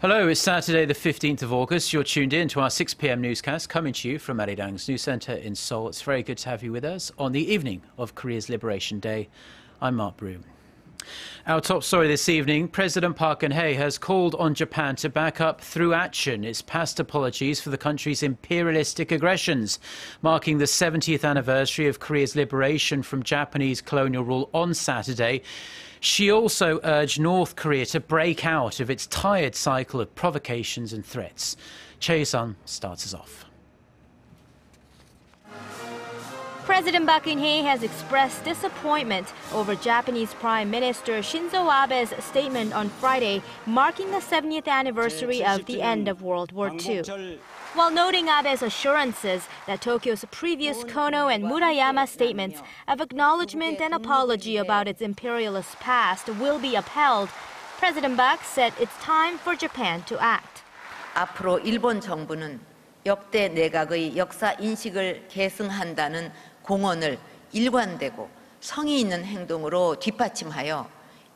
Hello, it's Saturday the 15th of August. You're tuned in to our 6 p.m. newscast coming to you from Arirang's news centre in Seoul. It's very good to have you with us on the evening of Korea's Liberation Day. I'm Mark Broom. Our top story this evening, President Park Geun-hye has called on Japan to back up through action its past apologies for the country's imperialistic aggressions, marking the 70th anniversary of Korea's liberation from Japanese colonial rule on Saturday. She also urged North Korea to break out of its tired cycle of provocations and threats. Choi You-sun starts us off. President Park Geun-hye has expressed disappointment over Japanese Prime Minister Shinzo Abe's statement on Friday, marking the 70th anniversary of the end of World War II. While noting Abe's assurances that Tokyo's previous Kono and Murayama statements of acknowledgement and apology about its imperialist past will be upheld, President Park said it's time for Japan to act. 앞으로 일본 정부는 역대 내각의 역사 인식을 계승한다는 공언을 일관되고 성의 있는 행동으로 뒷받침하여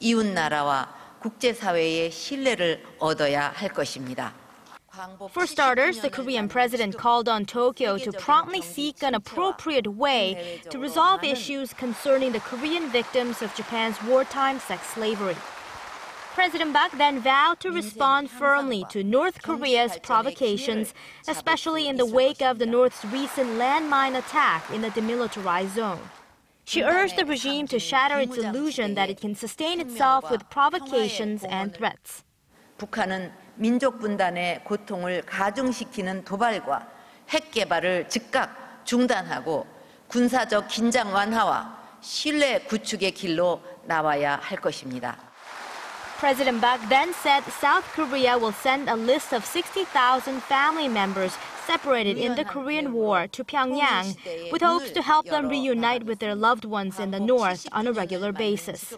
이웃 나라와 국제사회의 신뢰를 얻어야 할 것입니다. For starters, the Korean president called on Tokyo to promptly seek an appropriate way to resolve issues concerning the Korean victims of Japan's wartime sex slavery. President Park then vowed to respond firmly to North Korea's provocations, especially in the wake of the North's recent landmine attack in the demilitarized zone. She urged the regime to shatter its illusion that it can sustain itself with provocations and threats. 북한은 민족 분단의 고통을 가중시키는 도발과 핵 개발을 즉각 중단하고 군사적 긴장 완화와 신뢰 구축의 길로 나와야 할 것입니다. President Park then said South Korea will send a list of 60,000 family members separated in the Korean War to Pyongyang, with hopes to help them reunite with their loved ones in the North on a regular basis.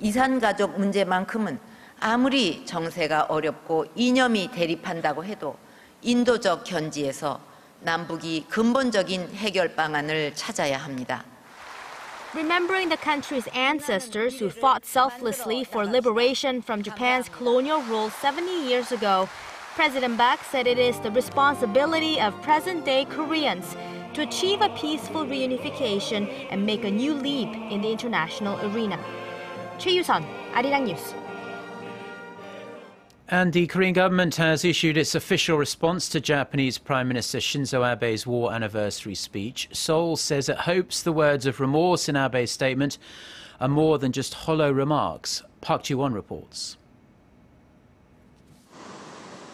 이산가족 문제만큼은 아무리 정세가 어렵고 이념이 대립한다고 해도 인도적 견지에서 남북이 근본적인 해결 방안을 찾아야 합니다. Remembering the country's ancestors who fought selflessly for liberation from Japan's colonial rule 70 years ago, President Park said it is the responsibility of present-day Koreans to achieve a peaceful reunification and make a new leap in the international arena. Choi You-sun, Arirang News. And the Korean government has issued its official response to Japanese Prime Minister Shinzo Abe's war anniversary speech. Seoul says it hopes the words of remorse in Abe's statement are more than just hollow remarks. Park Geun-hye reports.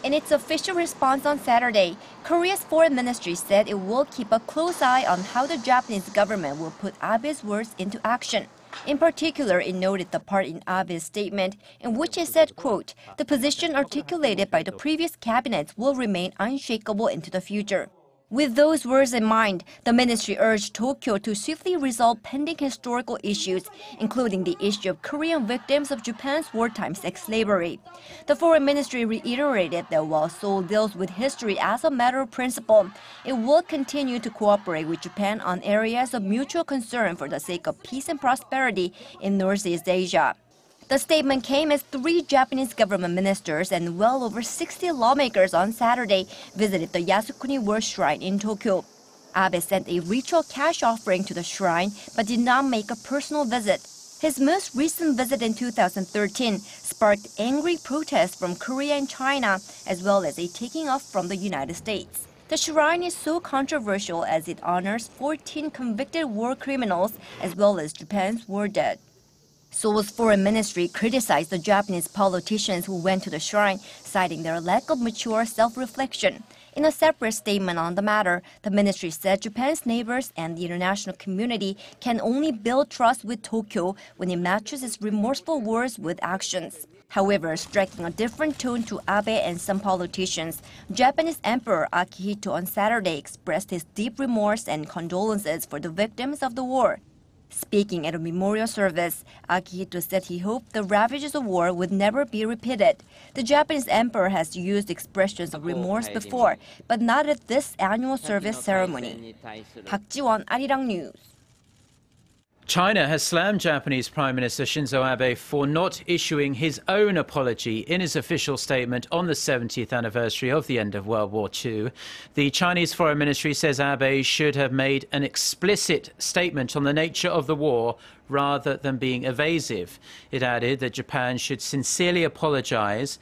In its official response on Saturday, Korea's foreign ministry said it will keep a close eye on how the Japanese government will put Abe's words into action. In particular, it noted the part in Abe's statement in which it said, quote, "The position articulated by the previous cabinets will remain unshakable into the future." With those words in mind, the ministry urged Tokyo to swiftly resolve pending historical issues, including the issue of Korean victims of Japan's wartime sex slavery. The foreign ministry reiterated that while Seoul deals with history as a matter of principle, it will continue to cooperate with Japan on areas of mutual concern for the sake of peace and prosperity in Northeast Asia. The statement came as 3 Japanese government ministers and well over 60 lawmakers on Saturday visited the Yasukuni War Shrine in Tokyo. Abe sent a ritual cash offering to the shrine but did not make a personal visit. His most recent visit in 2013 sparked angry protests from Korea and China, as well as a taking off from the United States. The shrine is so controversial as it honors 14 convicted war criminals as well as Japan's war dead. Seoul's foreign ministry criticized the Japanese politicians who went to the shrine, citing their lack of mature self-reflection. In a separate statement on the matter, the ministry said Japan's neighbors and the international community can only build trust with Tokyo when it matches its remorseful words with actions. However, striking a different tone to Abe and some politicians, Japanese Emperor Akihito on Saturday expressed his deep remorse and condolences for the victims of the war. Speaking at a memorial service, Akihito said he hoped the ravages of war would never be repeated. The Japanese emperor has used expressions of remorse before, but not at this annual service ceremony. Park Ji-won, Arirang News. China has slammed Japanese Prime Minister Shinzo Abe for not issuing his own apology in his official statement on the 70th anniversary of the end of World War II. The Chinese Foreign Ministry says Abe should have made an explicit statement on the nature of the war rather than being evasive. It added that Japan should sincerely apologize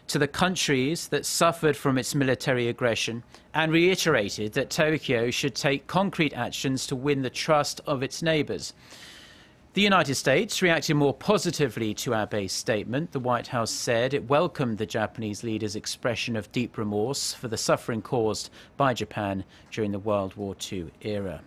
to the countries that suffered from its military aggression and reiterated that Tokyo should take concrete actions to win the trust of its neighbours. The United States reacted more positively to Abe's statement. The White House said it welcomed the Japanese leader's expression of deep remorse for the suffering caused by Japan during the World War II era.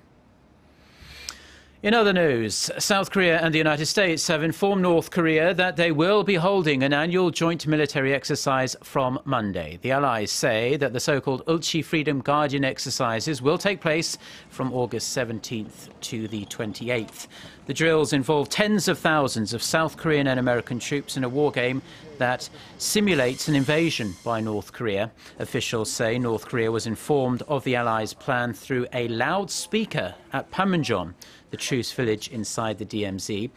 In other news, South Korea and the United States have informed North Korea that they will be holding an annual joint military exercise from Monday. The allies say that the so-called Ulchi Freedom Guardian exercises will take place from August 17th to the 28th. The drills involve tens of thousands of South Korean and American troops in a war game that simulates an invasion by North Korea. Officials say North Korea was informed of the allies' plan through a loudspeaker at Panmunjom, the truce village inside the DMZ.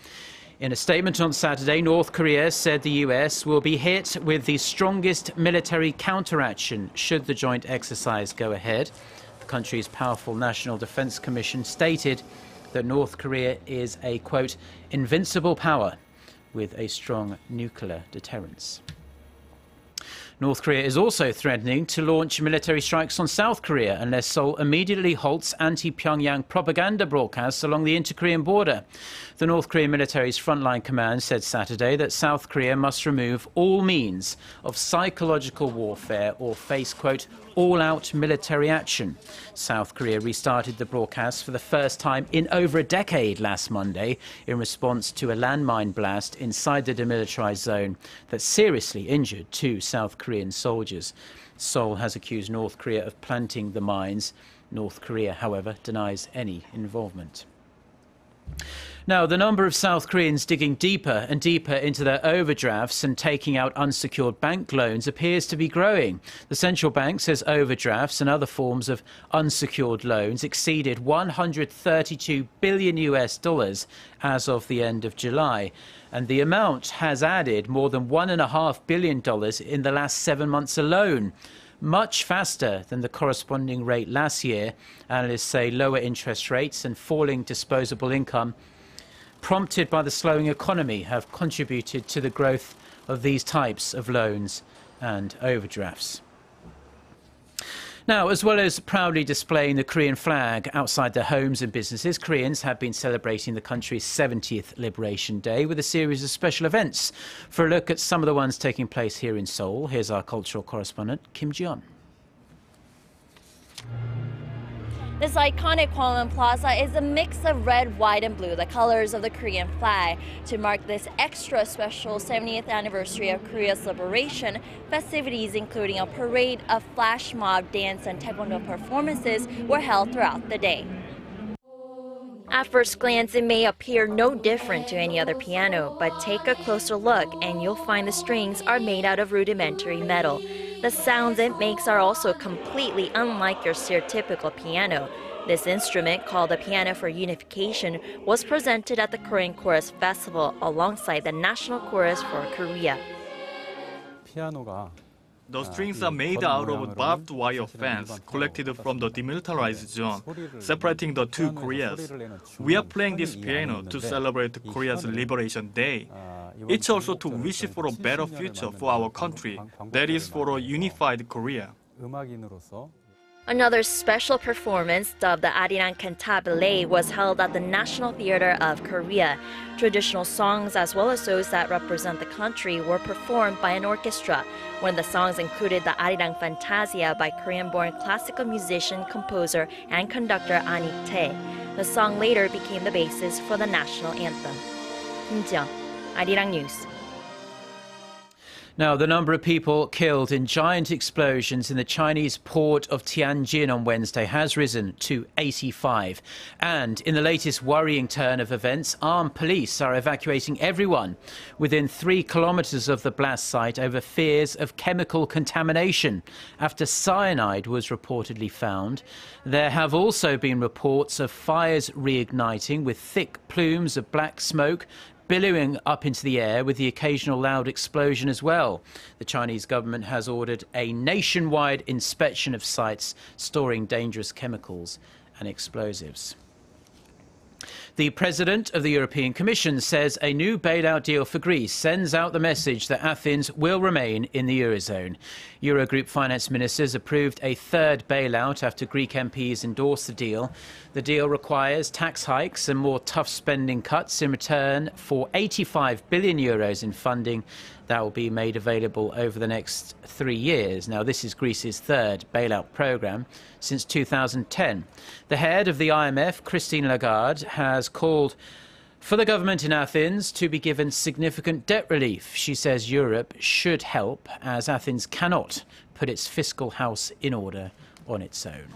In a statement on Saturday, North Korea said the US will be hit with the strongest military counteraction should the joint exercise go ahead. The country's powerful National Defense Commission stated that North Korea is a, quote, invincible power with a strong nuclear deterrence. North Korea is also threatening to launch military strikes on South Korea unless Seoul immediately halts anti-Pyongyang propaganda broadcasts along the inter-Korean border. The North Korean military's frontline command said Saturday that South Korea must remove all means of psychological warfare or face, quote, all-out military action. South Korea restarted the broadcast for the first time in over a decade last Monday in response to a landmine blast inside the demilitarized zone that seriously injured 2 South Korean soldiers. Seoul has accused North Korea of planting the mines. North Korea, however, denies any involvement. Now, the number of South Koreans digging deeper and deeper into their overdrafts and taking out unsecured bank loans appears to be growing. The central bank says overdrafts and other forms of unsecured loans exceeded $132 billion as of the end of July. And the amount has added more than $1.5 billion in the last 7 months alone, much faster than the corresponding rate last year. Analysts say lower interest rates and falling disposable income prompted by the slowing economy have contributed to the growth of these types of loans and overdrafts. Now, as well as proudly displaying the Korean flag outside their homes and businesses, Koreans have been celebrating the country's 70th Liberation Day with a series of special events. For a look at some of the ones taking place here in Seoul, here's our cultural correspondent, Kim Ji-yeon. This iconic Gwanghwamun Plaza is a mix of red, white, and blue, the colors of the Korean flag. To mark this extra special 70th anniversary of Korea's liberation, festivities including a parade, a flash mob, dance, and taekwondo performances were held throughout the day. At first glance, it may appear no different to any other piano, but take a closer look and you'll find the strings are made out of rudimentary metal. The sounds it makes are also completely unlike your stereotypical piano. This instrument, called the Piano for Unification, was presented at the Korean Chorus Festival alongside the National Chorus for Korea. The strings are made out of barbed wire fence collected from the demilitarized zone, separating the two Koreas. We are playing this piano to celebrate Korea's Liberation Day. It's also to wish for a better future for our country, that is, for a unified Korea. Another special performance, dubbed the Arirang Cantabile, was held at the National Theatre of Korea. Traditional songs, as well as those that represent the country, were performed by an orchestra. One of the songs included the Arirang Fantasia by Korean-born classical musician, composer, and conductor An Ik-tae. The song later became the basis for the national anthem. Kim Ji-yeon, Arirang News. Now, the number of people killed in giant explosions in the Chinese port of Tianjin on Wednesday has risen to 85. And in the latest worrying turn of events, armed police are evacuating everyone within 3 kilometers of the blast site over fears of chemical contamination after cyanide was reportedly found. There have also been reports of fires reigniting with thick plumes of black smoke billowing up into the air with the occasional loud explosion as well. The Chinese government has ordered a nationwide inspection of sites storing dangerous chemicals and explosives. The President of the European Commission says a new bailout deal for Greece sends out the message that Athens will remain in the Eurozone. Eurogroup finance ministers approved a third bailout after Greek MPs endorsed the deal. The deal requires tax hikes and more tough spending cuts in return for 85 billion euros in funding that will be made available over the next 3 years. Now, this is Greece's third bailout programme since 2010. The head of the IMF, Christine Lagarde, has called for the government in Athens to be given significant debt relief. She says Europe should help, as Athens cannot put its fiscal house in order on its own.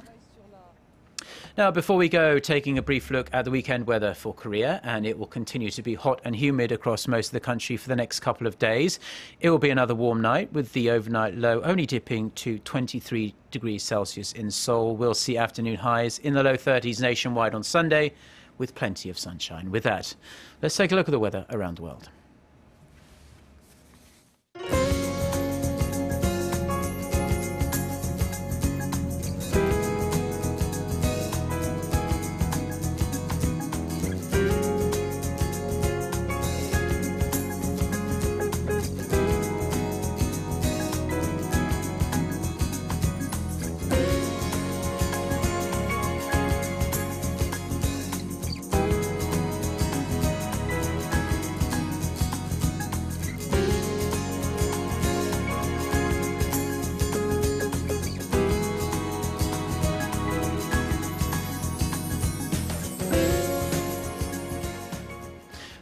Now, before we go, taking a brief look at the weekend weather for Korea, and it will continue to be hot and humid across most of the country for the next couple of days. It will be another warm night, with the overnight low only dipping to 23 degrees Celsius in Seoul. We'll see afternoon highs in the low 30s nationwide on Sunday, with plenty of sunshine. With that, let's take a look at the weather around the world.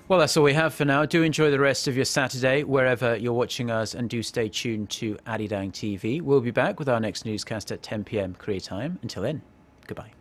Well, that's all we have for now. Do enjoy the rest of your Saturday, wherever you're watching us, and do stay tuned to Arirang TV. We'll be back with our next newscast at 10 p.m. Korea time. Until then, goodbye.